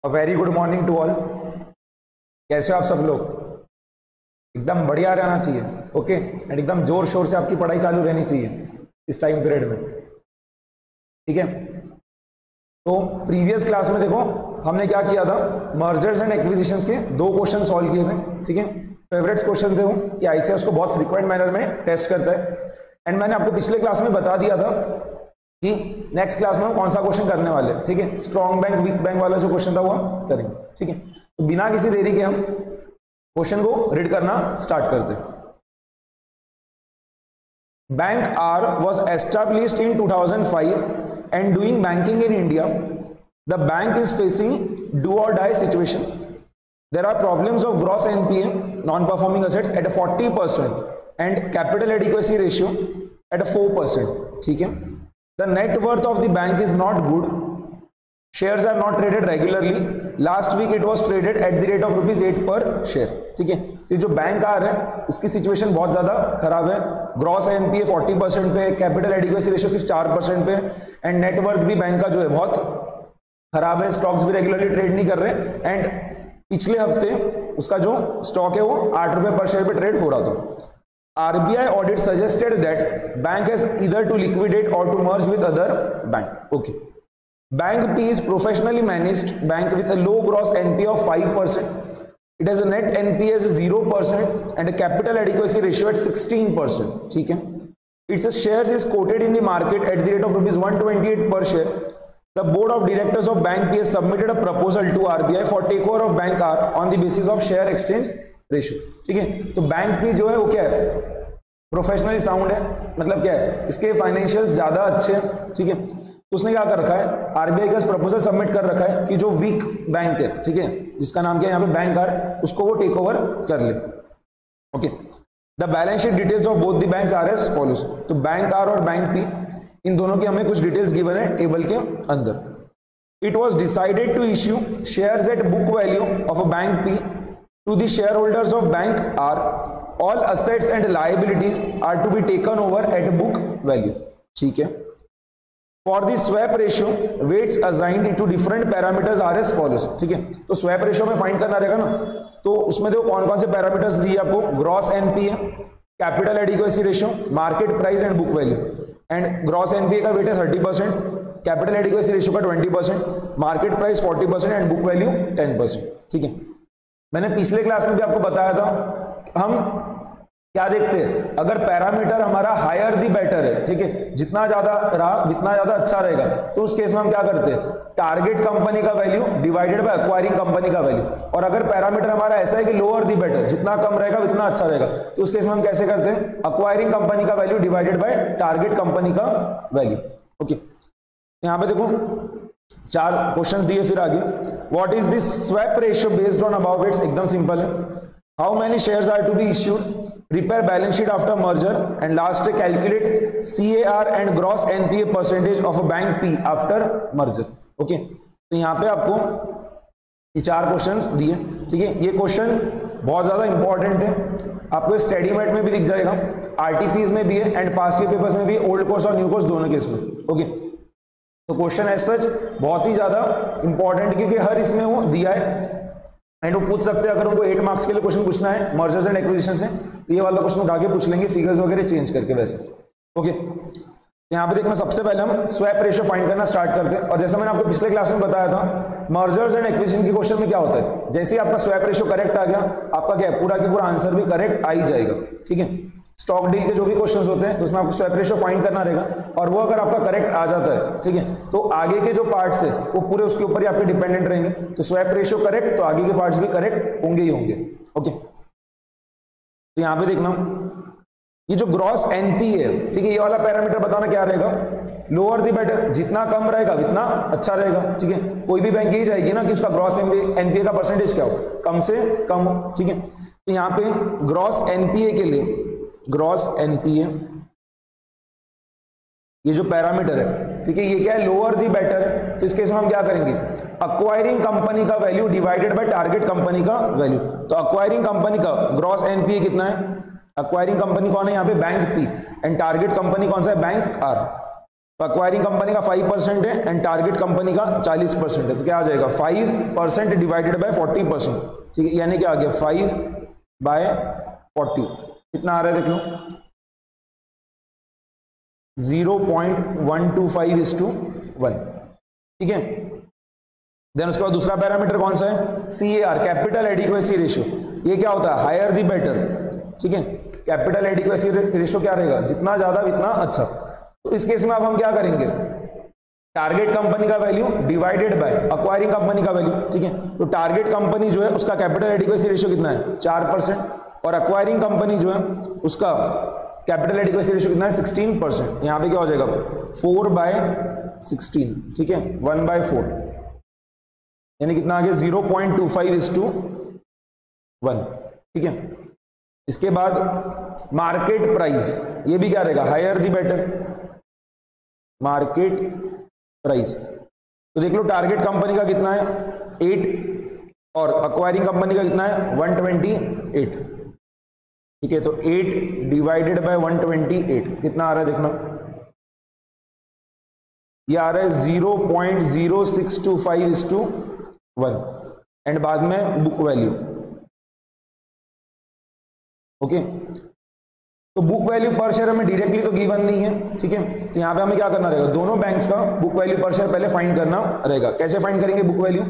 Very good morning to all. कैसे हो आप सब लोग? एकदम बढ़िया रहना चाहिए, ओके। एंड एकदम जोर शोर से आपकी पढ़ाई चालू रहनी चाहिए इस टाइम पीरियड में, ठीक है। तो प्रीवियस क्लास में देखो हमने क्या किया था, मर्जर्स एंड एक्विजिशंस के 2 क्वेश्चन सॉल्व किए थे, ठीक है। फेवरेट्स क्वेश्चन थे वो कि आईसीएस को बहुत फ्रीक्वेंट मैनर में टेस्ट करता है। एंड मैंने आपको पिछले क्लास में बता दिया था कि नेक्स्ट क्लास में हम कौन सा क्वेश्चन करने वाले, ठीक है। स्ट्रॉन्ग बैंक वीक बैंक वाला जो क्वेश्चन था वो करेंगे, ठीक है। तो बिना किसी देरी के हम क्वेश्चन को रीड करना स्टार्ट करते हैं। Bank R was established in 2005 and doing banking in India. The bank is facing do or die situation. There are problems of gross NPA, non-performing assets at a 40% and capital adequacy ratio at a 4%. ठीक है. The net worth of the bank is not good. Shares are not traded regularly. Last week it was traded at the rate of ₹8 per share. ठीक है. तो जो bank आ रहा है इसकी situation बहुत ज्यादा खराब है। ग्रॉस एनपीए 40% पे, कैपिटल एडिक्वेसी रेशियो सिर्फ 4% पे, एंड नेटवर्थ भी बैंक का जो है बहुत खराब है। स्टॉक्स भी रेगुलरली ट्रेड नहीं कर रहे। एंड पिछले हफ्ते उसका जो स्टॉक है वो ₹8 पर शेयर पे ट्रेड हो रहा था। RBI audit suggested that bank has either to liquidate or to merge with other bank. Okay, bank P is professionally managed bank with a low gross NPA of 5%. It has a net NPA as 0% and a capital adequacy ratio at 16%. ठीक है. Its shares is quoted in the market at the rate of ₹128 per share. The board of directors of Bank P has submitted a proposal to RBI for takeover of Bank R on the basis of share exchange ratio. ठीक है. तो bank P जो है वो क्या है, professionally sound है, मतलब क्या है, इसके फाइनेंशियल्स ज्यादा अच्छे हैं, ठीक है। उसने क्या कर रखा है, आरबीआई का प्रपोजल सबमिट कर रखा है कि जो वीक बैंक है, ठीक है, जिसका नाम क्या है यहाँ पे बैंक आर, उसको वो टेक ओवर कर ले। Okay, the balance sheet details of both the banks are as follows. तो बैंक आर और बैंक पी, इन दोनों की हमें कुछ डिटेल्स गिवन है टेबल के अंदर। It was decided to issue shares at book value of a bank P to the shareholders of bank R. All assets and liabilities are to be taken over at book value. ठीक है। For the swap ratio, weights assigned to different parameters are as follows. ठीक है, तो swap ratio में find करना रहेगा ना, तो उसमें देखो कौन कौन से पैरामीटर्स दिए आपको, gross NPA, capital adequacy ratio, market price and book value. And gross NPA का वेट है 30%, कैपिटल एडिक्वेसी रेशियो का 20%, market price 40% and book value 10%। ठीक है, मैंने पिछले क्लास में भी आपको बताया था, हम क्या देखते हैं, अगर पैरामीटर हमारा हायर दी बेटर है, ठीक है, जितना ज्यादा रहा उतना ज्यादा अच्छा रहेगा, तो उस केस में हम क्या करते हैं, टारगेट कंपनी का value divided bye acquiring company का वैल्यू। और अगर पैरामीटर हमारा ऐसा है कि लोअर दी बेटर, जितना कम रहेगा उतना अच्छा रहेगा, तो उस केस में हम कैसे करते हैं, एक्वायरिंग कंपनी का value divided by target company का वैल्यू। ओके, यहाँ पे देखो 4 क्वेश्चंस दिए फिर आगे। What is this swap ratio based on above it's, एकदम सिंपल है। How many shares are to be issued, prepare balance sheet after merger, and last calculate CAR and gross NPA percentage of a bank P after merger. Okay, तो यहाँ पे आपको ये 4 questions दिए, ठीक है। ये क्वेश्चन बहुत ज्यादा इंपॉर्टेंट है, आपको स्टडीमेट में भी दिख जाएगा, आरटीपीज में भी है एंड पास्ट ईयर पेपर्स में भी, ओल्ड कोर्स और न्यू कोर्स दोनों केस में। ओके, तो क्वेश्चन एज सच बहुत ही ज्यादा इंपॉर्टेंट, क्योंकि हर इसमें वो दिया है एंड वो पूछ सकते हैं, अगर उनको 8 मार्क्स के लिए क्वेश्चन पूछना है मर्जर्स एंड एक्विजिशन से, तो ये वाला क्वेश्चन उठा के पूछ लेंगे, फिगर्स वगैरह चेंज करके वैसे। ओके, यहाँ पे देखना, सबसे पहले हम स्वैप रेशियो फाइंड करना स्टार्ट करते हैं। और जैसे मैंने आपको पिछले क्लास में बताया था, मर्जर्स एंड एक्विजिशन के क्वेश्चन में क्या होता है, जैसे ही आपका स्वैप रेशियो करेक्ट आ गया, आपका क्या है, पूरा की पूरा आंसर भी करेक्ट आ ही जाएगा। ठीक है, स्टॉक डील के जो भी क्वेश्चंस होते हैं उसमें आपको स्वैप रेशियो फाइंड करना रहेगा, और वो अगर आपका करेक्ट आ जाता है, ठीक है, तो आगे के जो पार्ट्स है वो पूरे उसके ऊपर ही आपके डिपेंडेंट रहेंगे। तो स्वैप रेशियो करेक्ट, तो आगे के पार्ट्स भी करेक्ट होंगे ही होंगे। ओके, तो यहाँ पे देखना, ये जो ग्रॉस एनपी है, ठीक है, ये वाला पैरामीटर बताना क्या रहेगा, लोअर दी बेटर, जितना कम रहेगा उतना अच्छा रहेगा। ठीक है, कोई भी बैंक यही जाएगी ना कि उसका ग्रॉस एनपीए का परसेंटेज क्या हो, कम से कम हो। ठीक है, तो यहाँ पे ग्रॉस एनपीए के लिए, ग्रॉस एनपीए ये जो पैरामीटर है, ठीक है, ये क्या है, लोअर दी बेटर है, तो इस केस में हम क्या करेंगे, अक्वायरिंग कंपनी का value divided by target company का वैल्यू। तो अक्वायरिंग कंपनी का ग्रॉस एनपीए कितना है, अक्वायरिंग कंपनी कौन है यहाँ पे, bank P, and target company कौन सा है, बैंक आर। तो एक्वायरिंग कंपनी का 5% है एंड टारगेट कंपनी का 40% है, तो क्या आ जाएगा 5% डिवाइडेड बाय 40%, ठीक है, यानी क्या आ गया 5/40, कितना आ रहा है देख लो 0.125:1, ठीक है। देन उसके बाद दूसरा पैरामीटर कौन सा है, CAR, कैपिटल एडिक्वेसी रेशियो। ये क्या होता है, हायर दी बेटर, ठीक है। कैपिटल एडिक्वेसी रेशियो क्या रहेगा, जितना ज्यादा उतना अच्छा। तो इस केस में अब हम क्या करेंगे, टारगेट कंपनी का value divided bye acquiring company का वैल्यू, ठीक है। तो टारगेट कंपनी जो है उसका कैपिटल एडिक्वेसी रेशियो कितना है 4%, और एक्वायरिंग कंपनी जो है उसका कैपिटल एडिक्वेसी रेशियो कितना है 16%। यहां पे क्या हो जाएगा 4/16, ठीक है, 1/4, यानी कितना आ गया 0.25:1, ठीक है। इसके बाद मार्केट प्राइस, ये भी क्या रहेगा higher the better, market price. तो देख लो टारगेट कंपनी का कितना है 8 और एक्वायरिंग कंपनी का कितना है 128, ठीक है। तो 8 डिवाइडेड बाय 128 कितना आ रहा है देखना, ये आ रहा है 0.0625:1 एंड बाद में बुक वैल्यू, ओके। तो बुक वैल्यू पर शेयर हमें डायरेक्टली तो गिवन नहीं है, ठीक है। तो यहां पे हमें क्या करना रहेगा, दोनों बैंक्स का बुक वैल्यू पर शेयर पहले फाइंड करना रहेगा। कैसे फाइंड करेंगे बुक वैल्यू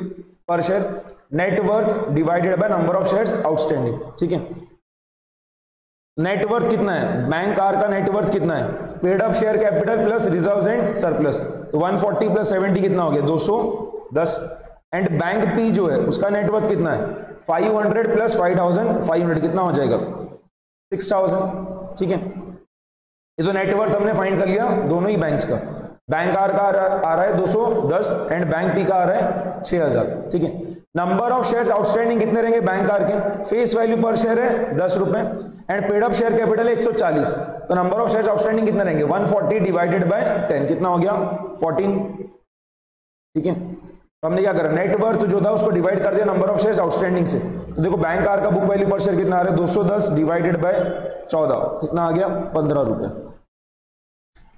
पर share, net worth divided by number of shares outstanding, ठीक है। नेट वर्थ कितना है, बैंक आर का नेट वर्थ कितना है, paid up share capital plus reserves and surplus, तो 140 + 70 कितना हो गया 210, एंड बैंक पी जो है उसका नेट वर्थ कितना है 500 + 5500 कितना हो जाएगा 6000, ठीक है। ये तो नेटवर्थ हमने फाइंड कर लिया दोनों ही बैंक्स का। बैंक आर का आ रहा है 210 एंड बैंक पी का आ रहा है 6000, ठीक है। नंबर ऑफ शेयर्स आउटस्टैंडिंग कितने रहेंगे बैंक आर के, फेस वैल्यू पर शेयर है 10 रुपए and paid up share capital है 140, तो नंबर ऑफ शेयर्स आउटस्टैंडिंग कितने रहेंगे 140 डिवाइडेड बाय 10 कितना हो गया 14, ठीक है। तो हमने क्या करा, नेटवर्थ जो था उसको डिवाइड कर दिया नंबर ऑफ शेयर्स आउटस्टैंडिंग से। तो देखो बैंक आर का बुक वैल्यू पर शेयर कितना आ रहा है 210 डिवाइडेड बाय 14 कितना आ गया 15 रुपए,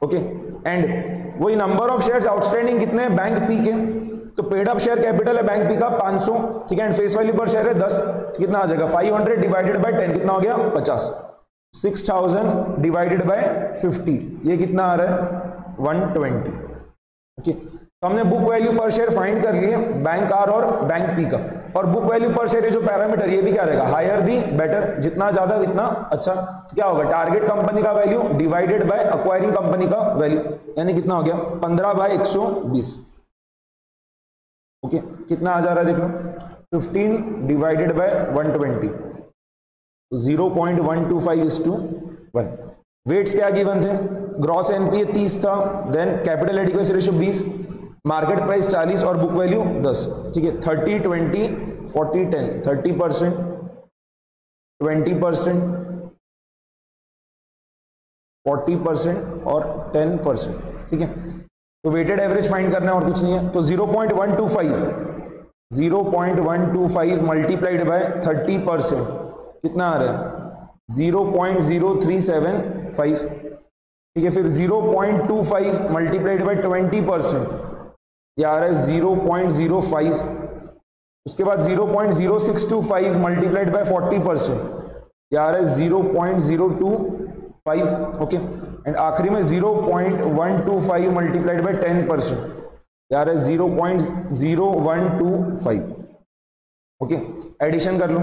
ओके। एंड वही नंबर ऑफ शेयर्स आउटस्टैंडिंग कितने हैं बैंक पी के, तो पेड अप शेयर कैपिटल है बैंक पी का 500, ठीक है, एंड फेस वैल्यू पर शेयर है 10, कितना आ जाएगा 500 डिवाइडेड बाय 10 कितना हो गया 50, 6000 डिवाइडेड बाय 50 ये कितना आ रहा है 120, ओके। तो हमने बुक वैल्यू पर शेयर फाइंड कर लिए बैंक आर और बैंक पी का, और बुक वैल्यू पर शेयर जो पैरामीटर ये भी क्या रहेगा हायर दी बेटर, जितना ज्यादा इतना अच्छा। तो क्या होगा टारगेट कंपनी का value divided bye acquiring company का वैल्यू, यानी कितना हो गया 15/120, ओके। कितना आ जा रहा है देख लो 15 डिवाइडेड बाय 120, 0.125:1। वेट्स क्या गिवन थे, ग्रॉस एनपीए 30 था, then capital adequacy ratio 20, market price 40 और बुक वैल्यू 10, ठीक है। 30 20 40 10, 30%, 20%, 40% और 10%, ठीक है। तो वेटेड एवरेज फाइंड करना है और कुछ नहीं है। तो 0.125 मल्टीप्लाइड बाय 30% कितना आ रहा है 0.0375, ठीक है। फिर 0.25 मल्टीप्लाइड बाय 20% ये आ रहा है 0.05, उसके बाद 0.0625 मल्टीप्लाइड बाय 40% ये आ रहा है 0.025, ओके। एंड आखिरी में 0.125 मल्टीप्लाइड बाय 10% ये आ रहा है 0.0125, ओके। एडिशन कर लो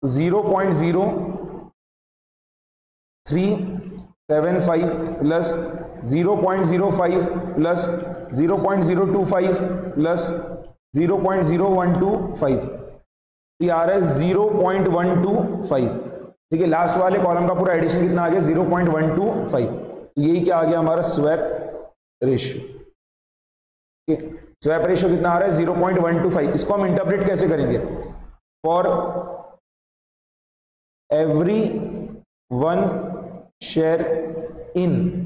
0.0375 प्लस 0.05 प्लस 0.025 प्लस 0.0125 ये आ रहा है 0.125, ठीक है। लास्ट वाले कॉलम का पूरा एडिशन कितना आ गया 0.125, यही क्या आ गया हमारा स्वैप रेशियो, ठीक है। स्वैप रेशियो कितना आ रहा है 0.125। इसको हम इंटरप्रेट कैसे करेंगे, for every 1 share in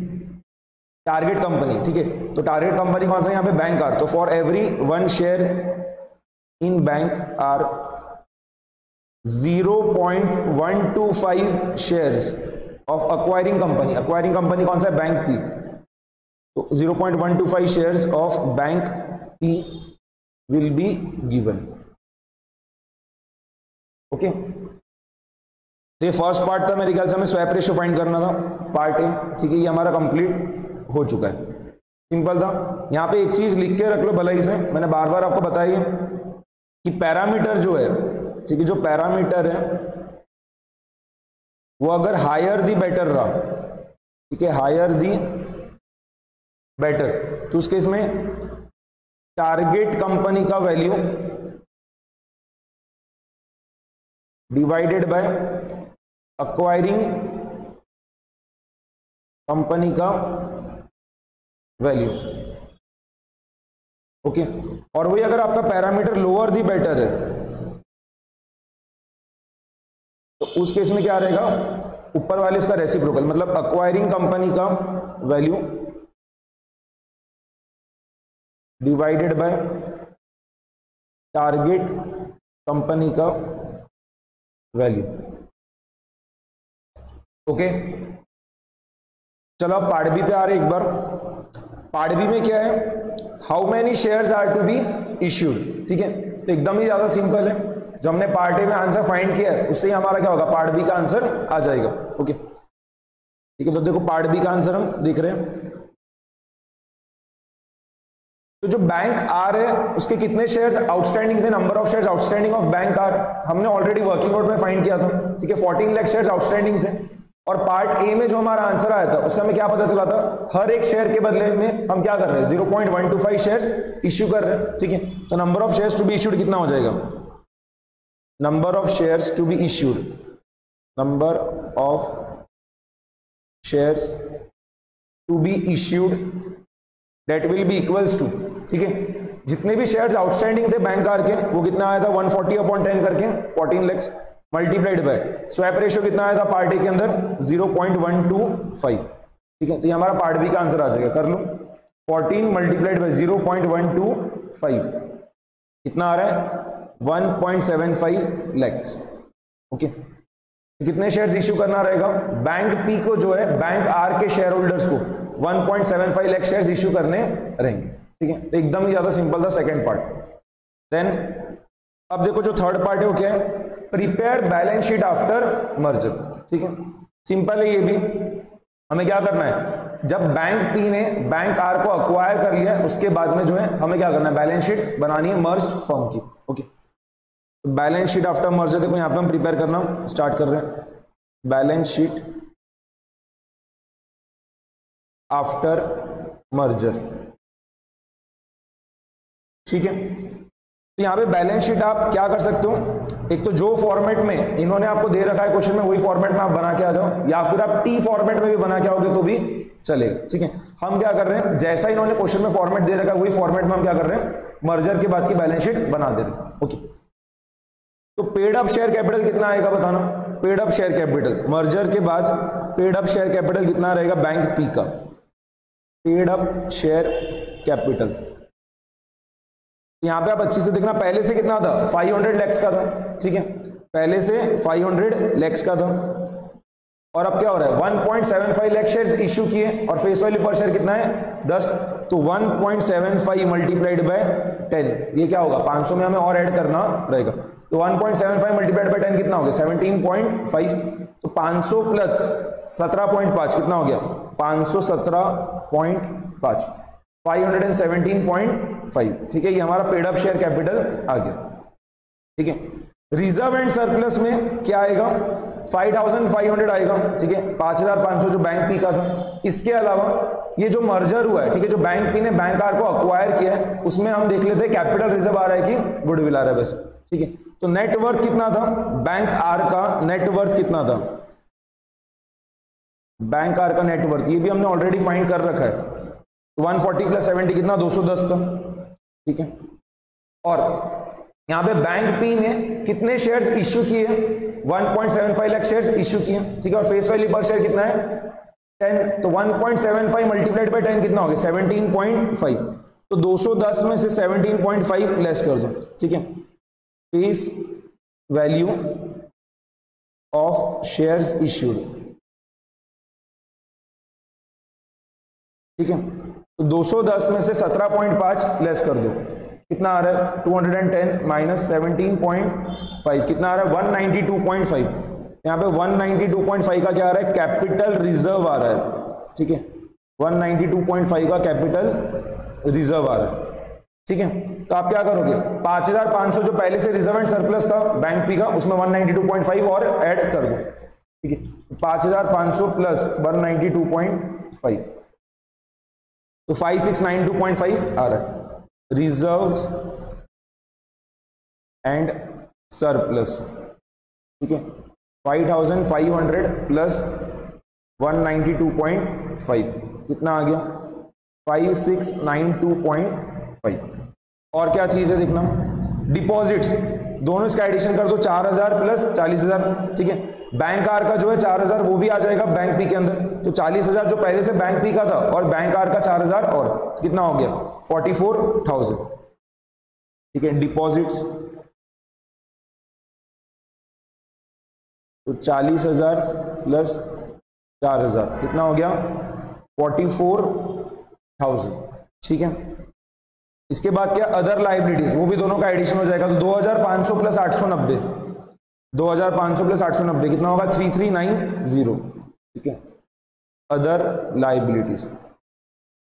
target company, ठीक है। तो टारगेट कंपनी कौन सा यहाँ पे बैंक आर, तो for every 1 share in bank R 0.125 shares of acquiring company, acquiring company कौन सा है बैंक पी, तो 0.125 shares of bank P will be given. Okay, तो ये फर्स्ट पार्ट था, मेरे ख्याल से हमें स्वैप रेशियो फाइंड करना था, पार्ट ए। ठीक है, ये हमारा कंप्लीट हो चुका है, सिंपल था। यहां पे एक चीज लिख के रख लो भलाई से, मैंने बार बार आपको बताई है कि पैरामीटर जो है, ठीक है, जो पैरामीटर है वो अगर हायर दी बेटर रहा, ठीक है, हायर दी बेटर, तो उस केस में टारगेट कंपनी का value divided bye acquiring company का वैल्यू। ओके, और वही अगर आपका पैरामीटर लोअर दी बेटर है तो उस केस में क्या रहेगा, ऊपर वाले इसका रेसिप्रोकल, मतलब अक्वायरिंग कंपनी का value divided by target company का वैल्यू। ओके, चलो अब पार्ट बी पे आ रहे एक बार। पार्ट बी में क्या है, how many shares are to be issued. ठीक है, तो एकदम ही ज्यादा सिंपल है, जो हमने पार्ट ए में आंसर फाइंड किया है उससे ही हमारा क्या होगा, पार्ट बी का आंसर आ जाएगा। ओके, ठीक है, तो देखो पार्ट बी का आंसर हम देख रहे हैं। तो जो बैंक आर है उसके कितने शेयर्स आउटस्टैंडिंग थे, number of shares outstanding of bank R हमने ऑलरेडी वर्किंग नोट में फाइंड किया था। ठीक है, 14 लाख शेयर्स आउटस्टैंडिंग थे, और पार्ट ए में जो हमारा आंसर आया था उससे हमें क्या पता चला था, हर एक शेयर के बदले में हम क्या कर रहे हैं, 0.125 शेयर्स इश्यू कर रहे हैं। ठीक है, तो number of shares to be issued कितना हो जाएगा, number of shares to be issued, number of shares to be issued that will be equals to, ठीक है, जितने भी शेयर्स आउटस्टैंडिंग थे बैंक आर के वो कितना आया था 140/10 करके 14 lakh multiplied by swap ratio कितना आया था पार्ट ए के अंदर 0.125। ठीक है, तो ये हमारा पार्ट बी का आंसर आ जाएगा, कर लो 14 मल्टीप्लाइड बाय 0.125 कितना आ रहा है 1.75 lakhs। ओके, कितने शेयर्स इश्यू करना रहेगा, बैंक पी को जो है बैंक आर के शेयर होल्डर्स को 1.75 लाख शेयर्स इश्यू करने रहेंगे। ठीक है, तो एकदम ही ज्यादा सिंपल था सेकंड पार्ट। देन अब देखो जो थर्ड पार्ट है वो क्या है, prepare balance sheet after merger. ठीक है, सिंपल है ये भी। हमें क्या करना है, जब बैंक पी ने बैंक आर को अक्वायर कर लिया उसके बाद में जो है हमें क्या करना है, बैलेंस शीट बनानी है मर्ज्ड फर्म की। ओके, तो बैलेंस शीट आफ्टर मर्जर देखो यहां पे हम प्रिपेयर करना स्टार्ट कर रहे हैं, बैलेंस शीट आफ्टर मर्जर। ठीक है, तो यहां पे बैलेंस शीट आप क्या कर सकते हो, एक तो जो फॉर्मेट में इन्होंने आपको दे रखा है क्वेश्चन में वही फॉर्मेट में आप बना के आ जाओ, या फिर आप टी फॉर्मेट में भी बना के आओगे तो भी चलेगा। ठीक है, हम क्या कर रहे हैं, जैसा इन्होंने क्वेश्चन में फॉर्मेट दे रखा है वही फॉर्मेट में हम क्या कर रहे हैं, मर्जर के बाद की बैलेंस शीट बना दे रहे हैं। ओके, तो पेड अप शेयर कैपिटल कितना आएगा बताना, paid up share capital merger के बाद पेड अप शेयर कैपिटल कितना रहेगा बैंक पी का, पेड अप शेयर कैपिटल। यहां पे आप अच्छी से देखना, पहले से कितना था 500 lakhs का था। ठीक है, पहले से 500 lakhs का था, और अब क्या हो रहा है 1.75 लाख शेयर्स इश्यू किए और फेस वैल्यू पर शेयर कितना है 10, तो 1.75 मल्टीप्लाइड बाय 10 ये क्या होगा 500 में हमें और ऐड करना रहेगा, तो 1.75 मल्टीप्लाइड बाय 10 कितना हो गया 17.5, तो 500 प्लस 17.5 कितना हो गया 517.5 517.5। ठीक है, ये हमारा पेड अप शेयर कैपिटल आ गया। ठीक है, रिजर्व एंड सरप्लस में क्या आएगा 5500 आएगा। ठीक है, 5500 जो बैंक पी का था। इसके अलावा ये जो मर्जर हुआ है, ठीक है, जो बैंक पी ने बैंक आर को अक्वायर किया है उसमें हम देख लेते हैं कैपिटल रिजर्व आ रहा है कि गुडविल आ रहा है बस। ठीक है, तो नेटवर्थ कितना था बैंक आर का, नेटवर्थ कितना था बैंक आर का नेटवर्थ, ये भी हमने ऑलरेडी फाइंड कर रखा है, 140 प्लस 70 कितना 210 था। ठीक है, और यहां पे बैंक पी ने कितने शेयर्स इश्यू किए 1.75 लाख शेयर्स इश्यू किए। ठीक है, और फेस वैल्यू पर शेयर कितना है 10, तो 1.75 मल्टीप्लाइड बाय 10 कितना हो गया 17.5, तो 210 में से 17.5 लेस कर दो। ठीक है, face value of shares issued. ठीक है, तो 210 में से 17.5 लेस कर दो, कितना आ रहा है 210 माइनस 17.5 कितना आ रहा है 192.5। यहाँ पे 192.5 का क्या आ रहा है कैपिटल रिजर्व आ रहा है, ठीक है 192.5 का कैपिटल रिजर्व आ रहा है, ठीक है। तो आप क्या करोगे 5500 जो पहले से रिजर्व एंड सरप्लस था बैंक पी का उसमें 192.5 और ऐड कर दो, ठीक है 5500 प्लस 192.5 तो 5692.5 आ रहा है रिजर्व्स एंड सरप्लस, ठीक है 5500 प्लस 192.5 कितना आ गया 5692.5। और क्या चीज है देखना डिपॉजिट्स, दोनों इसका एडिशन कर दो 4000 प्लस 40000, ठीक है बैंक आर का जो है 4000 वो भी आ जाएगा बैंक पी के अंदर, तो 40000 जो पहले से बैंक पी का था और बैंक आर का 4000 और कितना हो गया 44000, ठीक है डिपॉजिट्स तो 40000 प्लस 4000 कितना हो गया 44000, ठीक है। इसके बाद क्या अदर लाइबिलिटीज, वो भी दोनों का एडिशन हो जाएगा तो 2500 प्लस 890 2500 प्लस 890 कितना होगा 3390, ठीक है। अदर लाइबिलिटीज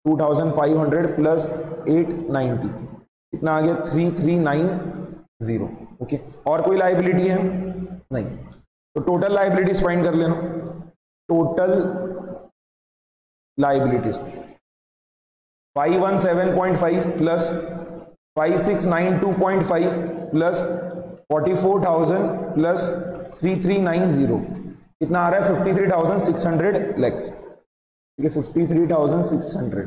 2500 प्लस 890 कितना आ गया 3390, ओके। और कोई लाइबिलिटी है नहीं, तो टोटल लाइबिलिटीज फाइंड कर लेना। Total liabilities 517.5 plus 5692.5 plus 44,000 plus 3390 कितना आ रहा है 53,600 लैक्स, ठीक है 53,600,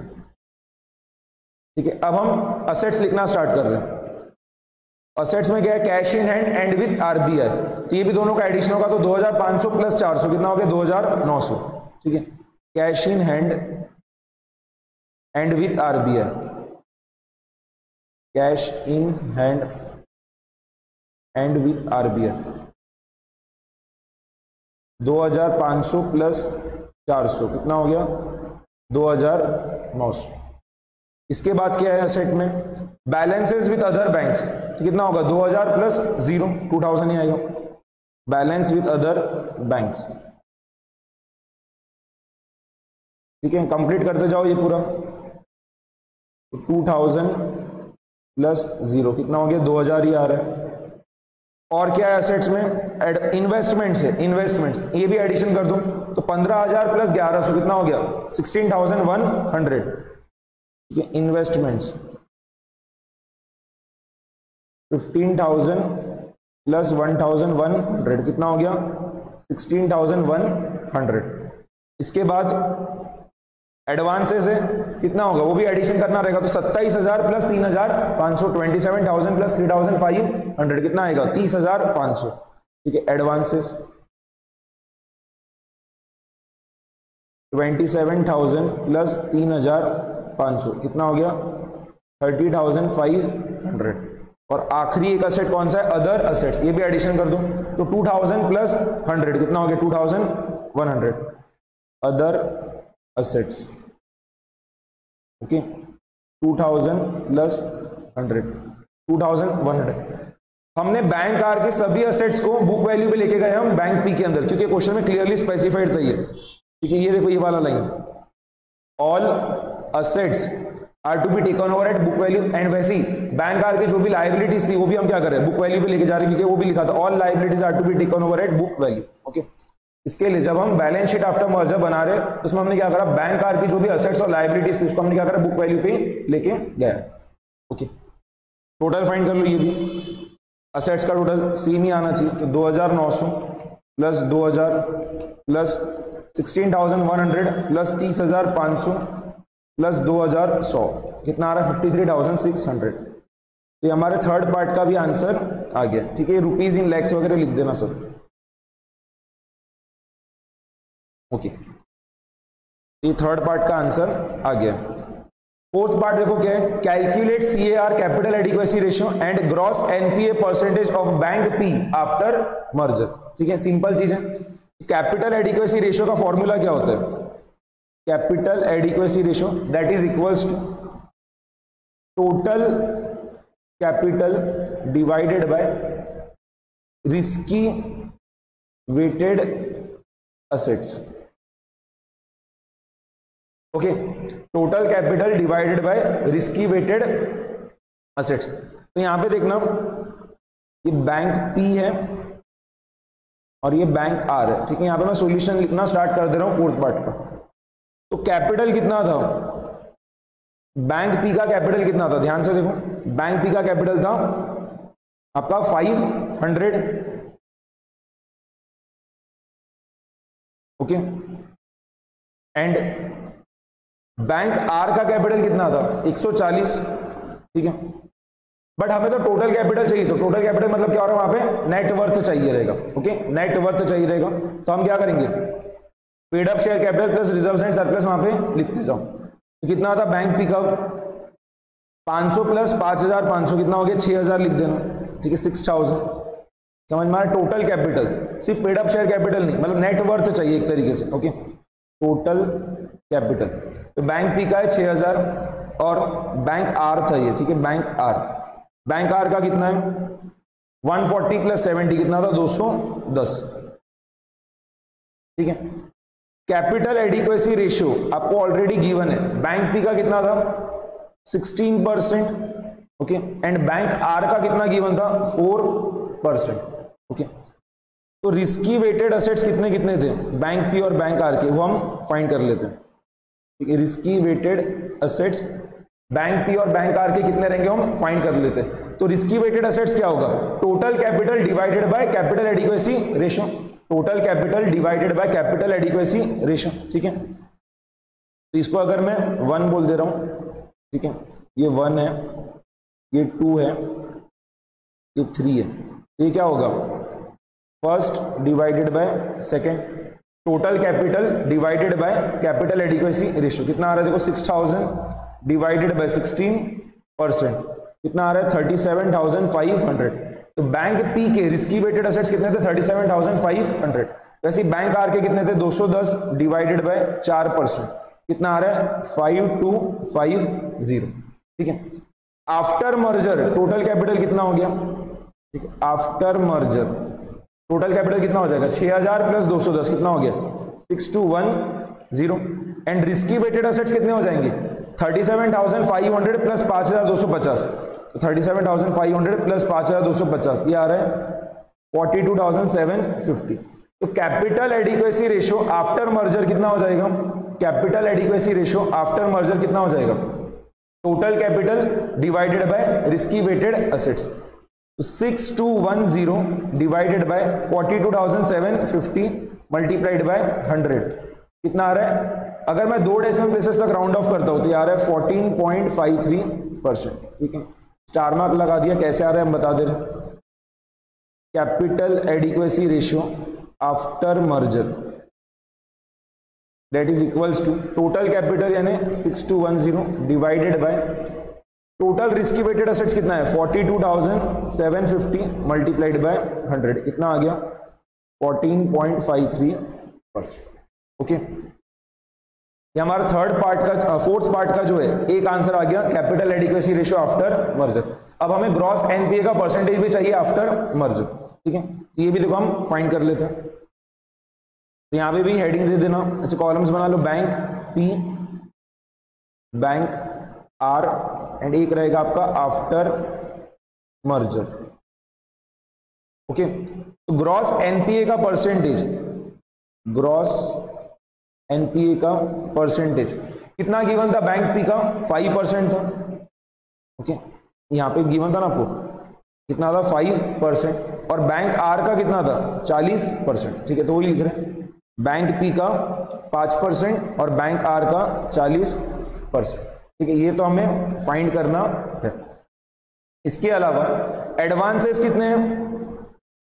ठीक है। अब हम असेट्स लिखना स्टार्ट कर रहे हैं। असेट्स में क्या है cash in hand and with RBI, तो ये भी दोनों का एडिशन होगा तो 2500 प्लस 400 कितना हो गया 2900, ठीक है। Cash in hand and with RBI, cash in hand and with RBI 2500 plus 400 कितना हो गया 2900। इसके बाद क्या है असेट में बैलेंसेस विथ अदर बैंक्स, तो कितना होगा 2000 प्लस 0 2000 ही आएगा बैलेंस विथ अदर बैंक्स, ठीक है। कंप्लीट करते जाओ ये पूरा 2000 प्लस 0 कितना हो गया 2000 ही आ रहा है। और क्या है असेट्स में इन्वेस्टमेंट्स है, इन्वेस्टमेंट्स ये भी एडिशन कर दूं तो 15000 प्लस 1100 कितना हो गया 16,100, ठीक है। इन्वेस्टमेंट्स 15,000 प्लस 1,100 कितना हो गया 16,100। इसके बाद एडवांसेस है कितना होगा वो भी एडिशन करना रहेगा तो 27,000 प्लस 3,500 27,000 प्लस 3,500 कितना आएगा 30,500, ठीक है। एडवांसेस 27,000 प्लस 3,500 कितना हो गया 30,500। और आखिरी एक असेट कौन सा है अदर असेट्स, ये भी एडिशन कर दो तो 2000 प्लस 100 कितना हो गया 2100 अदर असेट्स, ओके 2000 प्लस 100 2100। हमने बैंक आर के सभी असेट्स को बुक वैल्यू पे लेके गए हम बैंक पी के अंदर क्योंकि क्वेश्चन में क्लियरली स्पेसिफाइड था ये, ठीक है। ये देखो ये वाला line all assets are to be taken over at book value and वैसी बैंक आर के जो भी लाइबिलिटीज थी वो भी हम क्या कर रहे हैं बुक वैल्यू पे लेके जा रहे हैं क्योंकि वो भी लिखा था all liabilities are to be taken over at book value, okay. इसके लिए जब हम बैलेंस शीट आफ्टर मर्जर बना रहे हैं उसमें हमने क्या करा बैंक आर की जो भी असेट्स और लाइबिलिटीज थी उसको हमने क्या करा बुक वैल्यू पे लेके गया, ओके। टोटल फाइंड कर लो, ये भी असेट्स का टोटल सेम ही आना चाहिए तो 2900 प्लस 2000 प्लस 16,100 प्लस 30,500 प्लस 2100 कितना आ रहा है 53,600। तो ये हमारे थर्ड पार्ट का भी आंसर आ गया, ठीक है। रुपीज इन लैक्स वगैरह लिख देना सब, ओके। ये थर्ड पार्ट का आंसर आ गया। फोर्थ पार्ट देखो क्या है calculate CAR capital adequacy ratio and gross NPA percentage of bank P after merger, ठीक है। सिंपल चीज है। कैपिटल एडिक्वेसी रेशियो का फॉर्मूला क्या होता है capital adequacy ratio that is equals to total capital divided by risky weighted assets. Okay, total capital divided by risky weighted assets. तो यहां पे देखना, ये बैंक पी है और ये बैंक आर है, ठीक है। यहां पे मैं सॉल्यूशन लिखना स्टार्ट कर दे रहा हूं फोर्थ पार्ट का। तो कैपिटल कितना था, बैंक पी का कैपिटल कितना था, ध्यान से देखो, बैंक पी का कैपिटल था आपका 500, ओके, एंड बैंक आर का कैपिटल कितना था 140, ठीक है। बट हमें तो टोटल कैपिटल चाहिए, तो टोटल कैपिटल मतलब क्या हो रहा है, वहां पे नेट वर्थ चाहिए रहेगा, ओके, नेट वर्थ चाहिए रहेगा। तो हम क्या करेंगे, paid up share capital plus reserves and surplus वहां पे लिखते जाओ। तो कितना था बैंक पी का 500 प्लस 5500 कितना हो गया 6000 लिख देना, ठीक है, 6000। समझ में आ रहा, टोटल कैपिटल, सिर्फ पेड अप शेयर कैपिटल नहीं, मतलब नेट वर्थ चाहिए एक तरीके से, ओके, टोटल कैपिटल। तो बैंक पी का है 6000 और बैंक आर था ये, ठीक है, बैंक आर, बैंक आर का कितना है 140 प्लस 70 कितना था 210, ठीक है। कैपिटल एडिक्वेसी रेशियो आपको ऑलरेडी गिवन है, बैंक पी का कितना था 16%, ओके, एंड बैंक आर का कितना गिवन था 4%, ओके। तो रिस्की वेटेड असेट्स कितने कितने थे बैंक पी और बैंक आर के, वो हम फाइंड कर लेते हैं, ठीक है। Risky weighted assets bank P और बैंक आर के कितने रहेंगे हम फाइंड कर लेते हैं। तो रिस्की वेटेड असेट्स क्या होगा, total capital divided by capital adequacy ratio, total capital divided by capital adequacy ratio, ठीक है। तो इसको अगर मैं 1 बोल दे रहा हूं, ठीक है, ये 1 है, ये 2 है, ये 3 है, तो ये क्या होगा first divided by second, total capital divided by capital adequacy ratio कितना आ रहा है, देखो 6000 डिवाइडेड बाय 16% कितना आ रहा है 37500। तो बैंक पी के रिस्की वेटेड असेट्स कितने थे 37500, वैसे बैंक आर के कितने थे 210 डिवाइडेड बाय 4% कितना आ रहा है 5250, ठीक है। आफ्टर मर्जर टोटल कैपिटल कितना हो गया, ठीक है, आफ्टर मर्जर टोटल कैपिटल कितना हो जाएगा 6000 प्लस 210 कितना हो गया 6210, एंड रिस्की वेटेड असेट्स कितने हो जाएंगे 37500 प्लस 5250, तो 37500 प्लस 5250 ये आ रहा है 42750। तो capital adequacy ratio after merger कितना हो जाएगा, capital adequacy ratio after merger कितना हो जाएगा, total capital divided by risky weighted assets, 6210 divided by 42750 multiplied by 100 कितना आ रहा है, अगर मैं 2 डेसिमल प्लेसेस तक राउंड ऑफ करता हूं तो ये आ रहा है 14.53%, ठीक है। स्टार मार्क लगा दिया, कैसे आ रहा है हम बता दे रहे हैं। Capital adequacy ratio after merger that is equals to total capital यानी 6210 divided by total risky weighted assets कितना है 42750 मल्टीप्लाइड बाय 100 कितना आ गया 14.53%, ओके। ये हमारा थर्ड पार्ट का फोर्थ पार्ट का जो है एक आंसर आ गया capital adequacy ratio after merger. अब हमें ग्रॉस एनपीए का परसेंटेज भी चाहिए आफ्टर मर्जर, ठीक है। तो ये भी देखो हम फाइंड कर लेते हैं। तो यहां पे भी हेडिंग दे देना, ऐसे कॉलम्स बना लो, bank P, bank R, and एक रहेगा आपका आफ्टर मर्जर, ओके। तो ग्रॉस एनपीए का परसेंटेज, ग्रॉस एनपीए का परसेंटेज कितना गिवन था, बैंक पी का 5% था, ओके। यहां पे गिवन था ना आपको कितना था 5%, और बैंक आर का कितना था 40%, ठीक है। तो वही लिख रहे हैं, बैंक पी का 5% और बैंक आर का 40%, ठीक है। ये तो हमें फाइंड करना है। इसके अलावा एडवांसेस कितने हैं,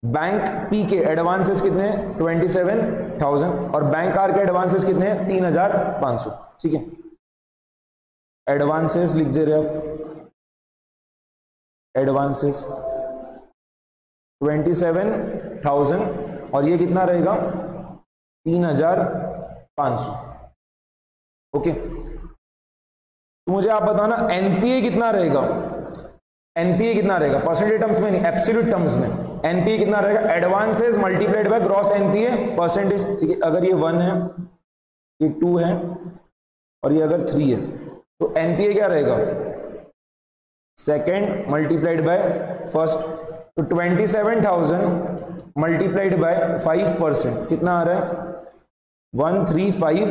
बैंक पी के एडवांसेस कितने हैं 27000 और बैंक आर के एडवांसेस कितने हैं 3500, ठीक है। एडवांसेस लिख दे रहे आप, एडवांसेस 27000 और ये कितना रहेगा 3500, ओके, तो मुझे आप बताना एनपीए कितना रहेगा, एनपीए कितना रहेगा परसेंटेज टर्म्स में नहीं, एब्सोल्यूट टर्म्स में एनपीए कितना रहेगा, advances multiplied by gross NPA percentage. ठीक है, अगर ये 1 है, ये 2 है और ये अगर 3 है, तो एनपीए क्या रहेगा, सेकेंड मल्टीप्लाइड बाय फर्स्ट। तो 27,000 मल्टीप्लाइड बाय 5% कितना आ रहा है, 1350।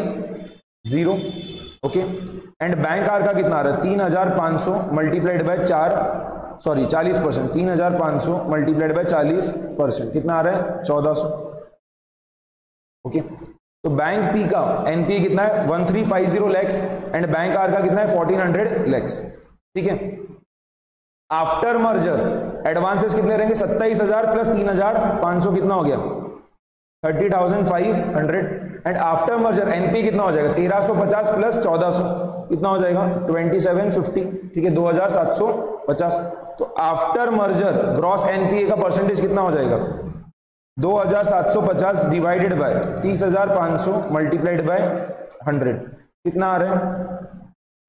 ओके, एंड बैंक आर का कितना आ रहा है, 3,500 मल्टीप्लाइड बाय 40%, 3,500 मल्टीप्लाइड बाय 40% कितना आ रहा है, 1400। ओके, तो बैंक पी का एनपीए कितना है, 1350 लैक्स एंड बैंक आर का कितना है, 1400 लैक्स। ठीक है, आफ्टर मर्जर एडवांसेस कितने रहेंगे, 27,000 प्लस 3,500 कितना हो गया, 30,500 एंड आफ्टर मर्जर एनपी कितना हो जाएगा, 1350 प्लस 1400 कितना हो जाएगा, 2750। ठीक है, 2750। तो आफ्टर मर्जर ग्रॉस एनपीए का परसेंटेज कितना हो जाएगा, 2750 डिवाइडेड बाय 30,500 मल्टीप्लाइड बाय 100 कितना आ रहा है,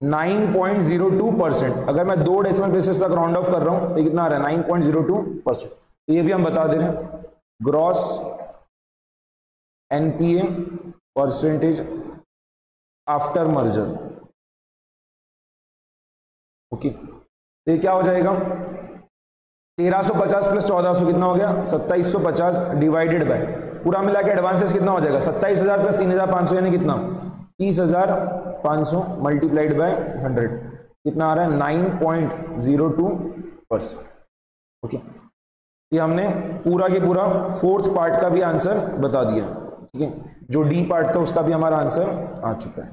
9.02%। अगर मैं 2 डेसिमल प्लेसेस तक राउंड ऑफ कर रहा हूं तो कितना आ रहा है, 9.02%। तो ये भी हम बता दे रहे हैं, gross NPA percentage after merger. Okay, तो ये क्या हो जाएगा, 1350 प्लस 1400 कितना हो गया, 2750 डिवाइडेड बाय पूरा मिला के एडवांसेस कितना हो जाएगा, 27,000 प्लस 3,500 यानी कितना, 30,500 मल्टीप्लाइड बाय 100 कितना आ रहा है, 9.02%। ओके, ये हमने पूरा के पूरा 4th पार्ट का भी आंसर बता दिया। ठीक है, जो डी पार्ट था उसका भी हमारा आंसर आ चुका है।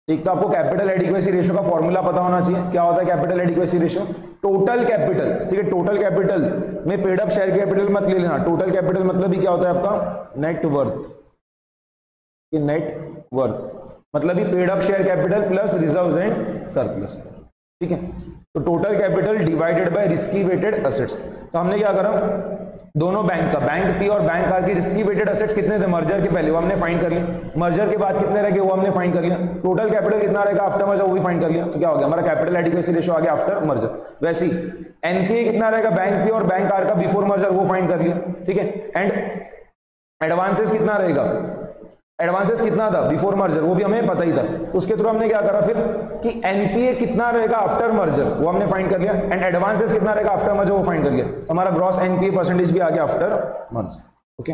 एक तो आपको कैपिटल एडिक्वेसी रेशियो का फॉर्मूला पता होना चाहिए। क्या होता है capital adequacy ratio, total capital. ठीक है, टोटल कैपिटल में पेड अप शेयर कैपिटल मत ले लेना, टोटल कैपिटल मतलब ही क्या होता है आपका, नेट वर्थ। नेट वर्थ मतलब ही paid up share capital plus reserves and surplus. ठीक है, तो total capital divided by risky weighted assets. तो हमने क्या करा, दोनों बैंक का, बैंक पी और बैंक आर की रिस्की वेटेड एसेट्स कितने थे मर्जर के पहले, वो हमने फाइंड कर लिया। मर्जर के बाद कितने रह गए वो हमने फाइंड कर लिया। टोटल कैपिटल कितना रहेगा आफ्टर मर्जर वो भी फाइंड कर लिया। तो क्या हो गया, हमारा कैपिटल एडिक्वेसी रेशियो आ गया आफ्टर मर्जर। वैसे ही एनपीए कितना रहेगा बैंक पी और बैंक आर का बिफोर मर्जर, वो फाइंड कर लिया। ठीक है, एंड एडवांसेस कितना रहेगा, एडवांसेस कितना था बिफोर मर्जर वो भी हमें पता ही था। तो उसके थ्रू हमने क्या करा फिर कि एनपीए कितना रहेगा आफ्टर मर्जर वो हमने फाइंड कर लिया, एंड एडवांसेस कितना रहेगा आफ्टर मर्जर वो फाइंड कर लिया। तो हमारा ग्रॉस एनपीए परसेंटेज भी आ गया आफ्टर मर्जर। ओके,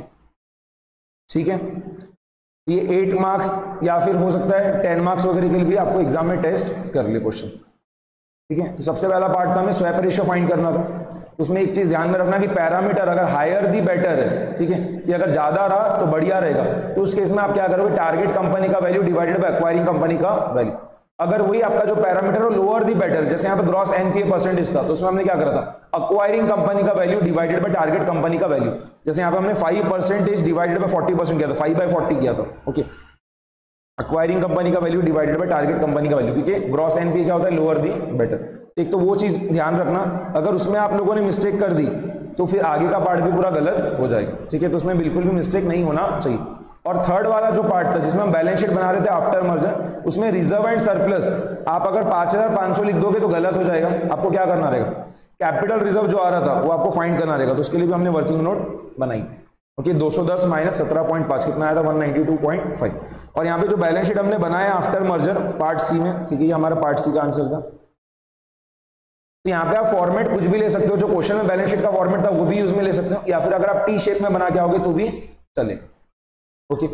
ठीक है, ये 8 मार्क्स या फिर हो सकता है 10 मार्क्स वगैरह के लिए भी आपको एग्जाम में टेस्ट कर ले क्वेश्चन। ठीक है, तो सबसे पहला पार्ट था हमें स्वैप रेशियो फाइंड करना था। उसमें एक चीज ध्यान में रखना कि पैरामीटर अगर हायर दी बेटर है, ठीक है, कि अगर ज्यादा रहा तो बढ़िया रहेगा, तो उस केस में आप क्या करोगे, टारगेट कंपनी का value divided bye acquiring company का वैल्यू। अगर वही आपका जो पैरामीटर हो लोअर दी बेटर, जैसे यहाँ पे ग्रॉस एनपीए परसेंटेज था तो उसमें हमने क्या करा था, एक्वायरिंग कंपनी का value divided by target company का वैल्यू। जैसे यहाँ पे हमने 5% डिवाइडेड बाय 40% किया था, 5/40 किया था। ओके, एक्वायरिंग कंपनी का value divided by target company का वैल्यू, क्योंकि ग्रॉस एनपीए क्या होता है, लोअर दी बेटर। एक तो वो चीज ध्यान रखना, अगर उसमें आप लोगों ने मिस्टेक कर दी तो फिर आगे का पार्ट भी पूरा गलत हो जाएगा। ठीक है, तो उसमें बिल्कुल भी मिस्टेक नहीं होना चाहिए। और थर्ड वाला जो पार्ट था जिसमें हम बैलेंस शीट बना रहे थे आफ्टर मर्जर, उसमें रिजर्व एंड सरप्लस आप अगर 5,500 लिख दोगे तो गलत हो जाएगा। आपको क्या करना रहेगा, कैपिटल रिजर्व जो आ रहा था वो आपको फाइंड करना रहेगा। तो उसके लिए भी हमने वर्किंग नोट बनाई थी। ओके, 210 माइनस 17.5 कितना आया था, 192.5। और यहाँ पे जो बैलेंस शीट हमने बनाया आफ्टर मर्जर पार्ट सी में, ठीक है, ये हमारा पार्ट सी का आंसर था। तो यहाँ पे आप फॉर्मेट कुछ भी ले सकते हो, जो क्वेश्चन में बैलेंस शीट का फॉर्मेट था वो भी यूज में ले सकते हो, या फिर अगर आप टी शेप में बना के आओगे तो भी चले। ओके,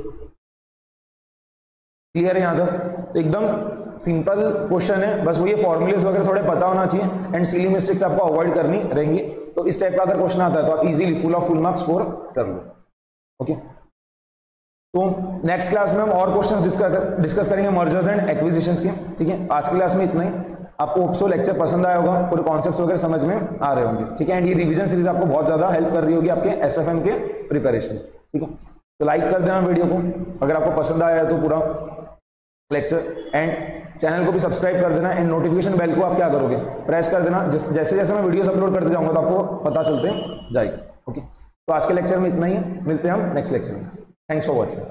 क्लियर है यहाँ तक? तो एकदम सिंपल क्वेश्चन है, बस वो ये फॉर्मूलेस वगैरह थोड़े पता होना चाहिए एंड सिली मिस्टेक्स आपको अवॉइड करनी रहेंगी। तो इस टाइप का अगर क्वेश्चन आता है तो आप इजीली फुल मार्क्स स्कोर कर लो। ओके, तो नेक्स्ट क्लास में हम और क्वेश्चंस डिस्कस करेंगे मर्जर्स एंड एक्विजिशंस के। ठीक है, आज की क्लास में इतना ही। आपको होप सो लेक्चर पसंद आया होगा, पूरे कॉन्सेप्ट्स वगैरह समझ में आ रहे होंगे। ठीक है, एंड ये रिवीजन सीरीज आपको बहुत ज्यादा हेल्प कर रही होगी आपके एसएफएम के प्रिपरेशन। ठीक है, तो लाइक कर देना वीडियो को अगर आपको पसंद आया है तो पूरा लेक्चर, एंड चैनल को भी सब्सक्राइब कर देना, एंड नोटिफिकेशन बेल को आप क्या करोगे, प्रेस कर देना। जैसे जैसे मैं वीडियोस अपलोड करते जाऊंगा तो आपको पता चलते जाएगा। ओके, तो आज के लेक्चर में इतना ही, मिलते हैं हम नेक्स्ट लेक्चर में। Thanks for watching.